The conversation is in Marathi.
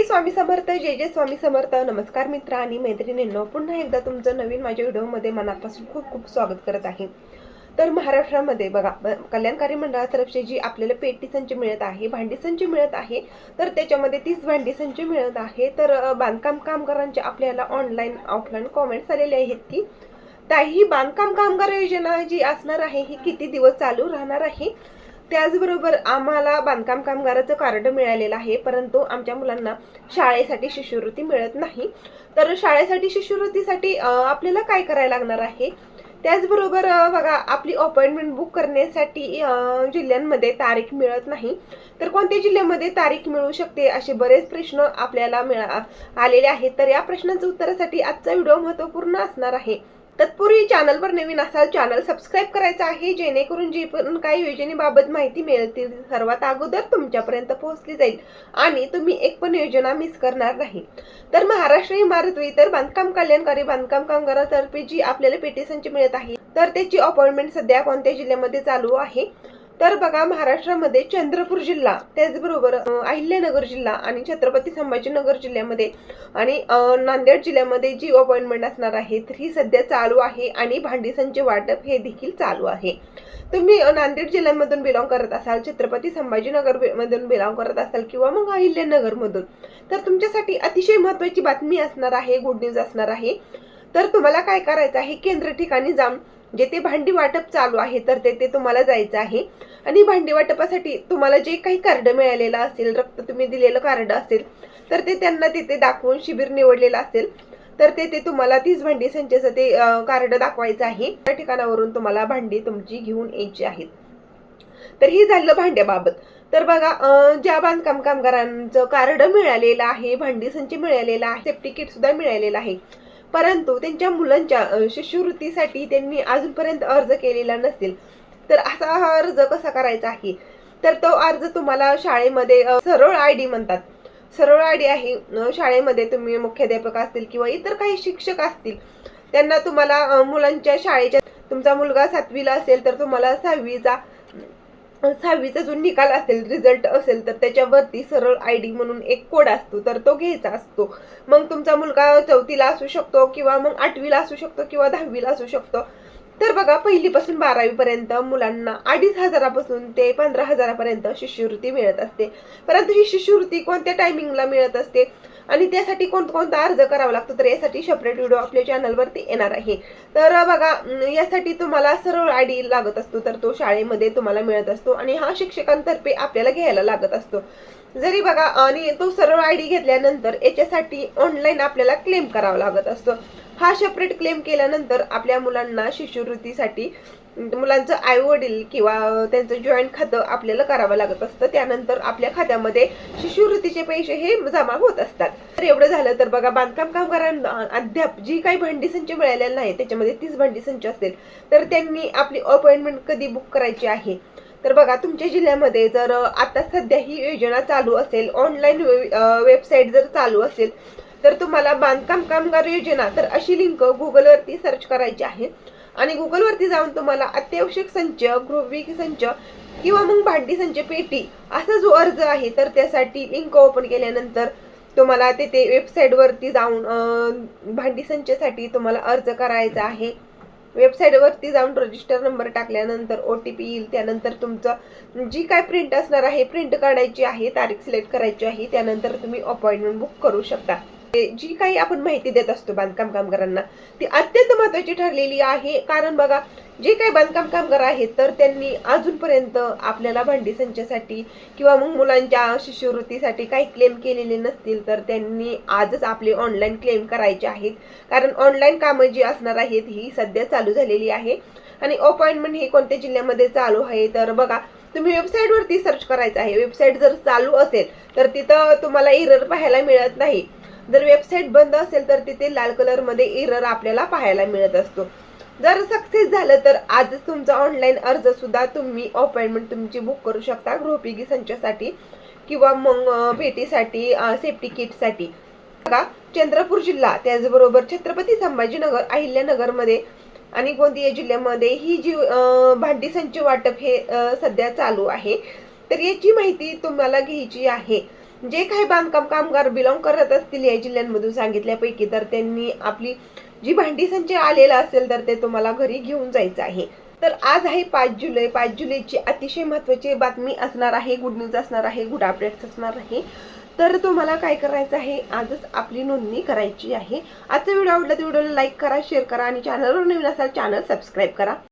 स्वामी समर्थ, जय जय स्वामी समर्थ. नमस्कार मित्र आणि मैत्रिणींनो, पुन्हा एकदा तुमचं नवीन माझ्या व्हिडिओमध्ये मनापासून खूप खूप स्वागत करत आहे. तर महाराष्ट्रामध्ये बघा, कल्याणकारी मंडळातर्फे जी आपल्याला पेटी संच मिळत आहे, भांडी संच मिळत आहे, तर त्याच्यामध्ये 30 भांडी संच मिळत आहे. तर बांधकाम कामगारांचे आपल्याला ऑनलाईन ऑफलाईन कॉमेंट्स आलेले आहेत की ही बांधकाम कामगार योजना जी असणार आहे ही किती दिवस चालू राहणार आहे. त्याचबरोबर आम्हाला बांधकाम कामगाराचं कार्ड मिळालेलं आहे, परंतु आमच्या मुलांना शाळेसाठी शिष्यवृत्ती मिळत नाही. तर शाळेसाठी शिष्यवृत्तीसाठी आपल्याला काय करायला लागणार आहे. त्याचबरोबर बघा, आपली अपॉइंटमेंट बुक करण्यासाठी जिल्ह्यांमध्ये तारीख मिळत नाही, तर कोणत्या जिल्ह्यामध्ये तारीख मिळू शकते, असे बरेच प्रश्न आपल्याला आलेले आहेत. तर या प्रश्नांच्या उत्तरासाठी आजचा व्हिडिओ महत्त्वपूर्ण असणार आहे. तत्पूर्वी चॅनलवर नवीन असाल, चॅनल सबस्क्राईब करायचं आहे, जेणेकरून जी पण काही योजनेबाबत माहिती मिळेल ती सर्वात अगोदर तुमच्यापर्यंत पोहोचली जाईल आणि तुम्ही एक पण योजना मिस करणार नाही. तर महाराष्ट्र इमारत व इतर बांधकाम कल्याणकारी बांधकाम कामगारातर्फे जी आपल्याला पेटी संच मिळत आहे, तर त्याची अपॉइंटमेंट सध्या कोणत्या जिल्ह्यामध्ये चालू आहे. तर बघा, महाराष्ट्रामध्ये चंद्रपूर जिल्हा, त्याचबरोबर अहिल्यानगर जिल्हा आणि छत्रपती संभाजीनगर जिल्ह्यामध्ये आणि नांदेड जिल्ह्यामध्ये जी अपॉइंटमेंट असणार आहे तर ही सध्या चालू आहे आणि भांडी संच वाटप हे देखील चालू आहे. तुम्ही नांदेड जिल्ह्यामधून बिलॉंग करत असाल, छत्रपती संभाजीनगर मधून बिलॉंग करत असाल किंवा मग अहिल्यानगर मधून, तर तुमच्यासाठी अतिशय महत्त्वाची बातमी असणार आहे, गुड न्यूज असणार आहे. तर तुम्हाला काय करायचं आहे, केंद्र ठिकाणी जाऊन जेथे भांडी वाटप चालू आहे तर तेथे तुम्हाला जायचं आहे आणि भांडी वाटपासाठी तुम्हाला जे काही कार्ड मिळालेलं असेल, रक्त तुम्ही दिलेलं कार्ड असेल, तर ते त्यांना तिथे दाखवून शिबिर निवडलेलं असेल तर तेथे तुम्हाला 30 भांडी संचचं ते कार्ड दाखवायचं आहे. त्या ठिकाणावरून तुम्हाला भांडी तुमची घेऊन यायची आहेत. तर ही झालं भांड्याबाबत. तर बघा, ज्या बांधकाम कामगारांचं कार्ड मिळालेलं आहे, भांडी संच मिळालेला आहे, सेफ्टी किट सुद्धा मिळालेलं आहे, परंतु त्यांच्या मुलांच्या शिष्यवृत्तीसाठी त्यांनी अजूनपर्यंत अर्ज केलेला नसेल, तर असा हा अर्ज कसा करायचा आहे. तर तो अर्ज तुम्हाला शाळेमध्ये सरळ आयडी म्हणतात, सरळ आयडी आहे. शाळेमध्ये तुम्ही मुख्याध्यापक असतील किंवा इतर काही शिक्षक असतील, त्यांना तुम्हाला मुलांच्या शाळेच्या, तुमचा मुलगा 7वीला असेल तर तुम्हाला 6वीचा जो निकाल असेल, रिझल्ट असेल, तर त्याच्यावरती सरळ आयडी म्हणून एक कोड असतो, तर तो घ्यायचा असतो. मग तुमचा मुलगा 4थीला असू शकतो किंवा मग 8वीला असू शकतो किंवा 10वीला असू शकतो. तर बघा, 1ली पासून 12वी पर्यंत मुलांना 2,500 ते 15,000 शिष्यवृत्ती मिळत असते. परंतु ही शिष्यवृत्ती कोणत्या टायमिंगला मिळत असते आणि त्यासाठी कोणता अर्ज करावा लागतो, तर यासाठी सेपरेट व्हिडिओ आपल्या चॅनलवरती येणार आहे. तर बघा, यासाठी तुम्हाला सरळ आयडी लागत असतो, तर तो शाळेमध्ये तुम्हाला मिळत असतो आणि हा शिक्षकांतर्फे आपल्याला घ्यायला लागत असतो. जरी बघा, आणि तो सरळ आयडी घेतल्यानंतर याच्यासाठी ऑनलाईन आपल्याला क्लेम करावा लागत असतो. हा सेपरेट क्लेम केल्यानंतर आपल्या मुलांना शिष्यवृत्तीसाठी मुलांचं आई वडील किंवा त्यांचं जॉईंट खातं आपल्याला करावं लागत असतं. त्यानंतर आपल्या खात्यामध्ये शिष्यवृत्तीचे पैसे हे जमा होत असतात. तर एवढं झालं. तर बघा, बांधकाम कामगारांना अद्याप जी काही भांडी संच मिळालेला नाही, त्याच्यामध्ये 30 भांडी संच असतील, तर त्यांनी आपली अपॉइंटमेंट कधी बुक करायची आहे. तर बघा, तुमच्या जिल्ह्यामध्ये जर आता सध्या ही योजना चालू असेल, ऑनलाईन वेबसाईट जर चालू असेल, तर तुम्हाला बांधकाम कामगार योजना, तर अशी लिंक गुगलवरती सर्च करायची आहे आणि गुगलवरती जाऊन तुम्हाला अत्यावश्यक संच, गृहोपयोगी संच किंवा मग भांडी संच पेटी असा जो अर्ज आहे, तर त्यासाठी लिंक ओपन केल्यानंतर तुम्हाला तेथे वेबसाईटवरती जाऊन भांडी संचसाठी तुम्हाला अर्ज करायचा आहे. वेबसाईटवरती जाऊन रजिस्टर नंबर टाकल्यानंतर OTP येईल. त्यानंतर तुमचं जी काय प्रिंट असणार आहे, प्रिंट काढायची आहे, तारीख सिलेक्ट करायची आहे, त्यानंतर तुम्ही अपॉइंटमेंट बुक करू शकता. जी काही आपण माहिती देत असतो बांधकाम कामगारांना, ती अत्यंत महत्त्वाची ठरलेली आहे. कारण बघा, जे काही बांधकाम कामगार आहेत, तर त्यांनी अजूनपर्यंत आपल्याला भांडी संचासाठी किंवा मग मुलांच्या शिष्यवृत्तीसाठी काही क्लेम केलेले नसतील, तर त्यांनी आजच आपले ऑनलाईन क्लेम करायचे आहेत. कारण ऑनलाईन कामं जी असणार आहेत ही सध्या चालू झालेली आहे आणि अपॉइंटमेंट ही कोणत्या जिल्ह्यामध्ये चालू आहे. तर बघा, तुम्ही वेबसाईटवरती सर्च करायचं आहे. वेबसाईट जर चालू असेल तर तिथं तुम्हाला एरर पाहायला मिळत नाही. जर वेबसाईट बंद असेल तर तिथे लाल कलरमध्ये एरर आपल्याला पाहायला मिळत असतो. जर सक्सेस झालं तर आजच तुमचा ऑनलाईन अर्ज सुद्धा तुम्ही अपॉइंटमेंट तुमची बुक करू शकता, गृहोपयोगी संचासाठी किंवा मग पेटीसाठी, सेफ्टी किटसाठी. बघा, चंद्रपूर जिल्हा, त्याचबरोबर छत्रपती संभाजीनगर, अहिल्यानगरमध्ये आणि गोंदिया जिल्ह्यामध्ये ही जी भांडी संच वाटप हे सध्या चालू आहे. तर याची माहिती तुम्हाला घ्यायची आहे. जे काही बांधकाम कामगार बिलॉंग करत असतील या जिल्ह्यांमधून सांगितल्यापैकी, तर त्यांनी आपली जी भांडी संच आलेला असेल तर ते तुम्हाला घरी घेऊन जायचं आहे. तर आज आहे 5 जुलै. 5 जुलैची अतिशय महत्त्वाची बातमी असणार आहे, गुड न्यूज असणार आहे, गुड अपडेट्स असणार आहे. तर तुम्हाला काय करायचं आहे, आजच आपली नोंदणी करायची आहे. आजचा व्हिडिओ आवडला तर व्हिडिओला लाईक करा, शेअर करा आणि चॅनलवर नवीन असाल चॅनल सबस्क्राईब करा.